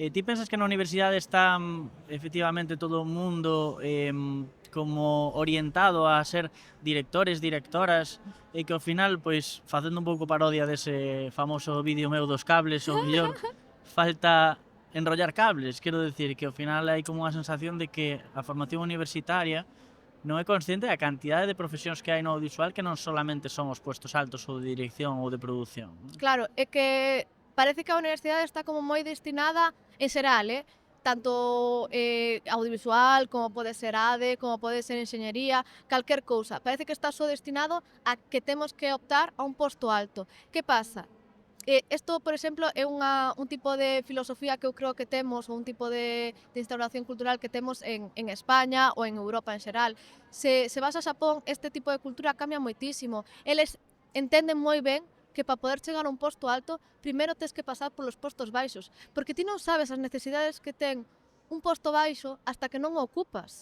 Ti pensas que na universidade está efectivamente todo o mundo como orientado a ser directores, directoras, e que ao final, pois, facendo un pouco parodia dese famoso vídeo meu dos cables, o mellor falta enrollar cables, quero decir que ao final hai como unha sensación de que a formación universitaria non é consciente da cantidade de profesións que hai no audiovisual que non solamente son os puestos altos ou de dirección ou de produción. Claro, é que parece que a universidade está como moi destinada en xeral, tanto audiovisual, como pode ser ADE, como pode ser enxeñería, calquer cousa. Parece que está só destinado a que temos que optar a un posto alto. Que pasa? Isto, por exemplo, é un tipo de filosofía que eu creo que temos, ou un tipo de instauración cultural que temos en España ou en Europa en xeral. Se vas a Xapón, este tipo de cultura cambia moitísimo. Eles entenden moi ben que para poder chegar a un posto alto, primeiro tes que pasar polos postos baixos, porque ti non sabes as necesidades que ten un posto baixo hasta que non o ocupas.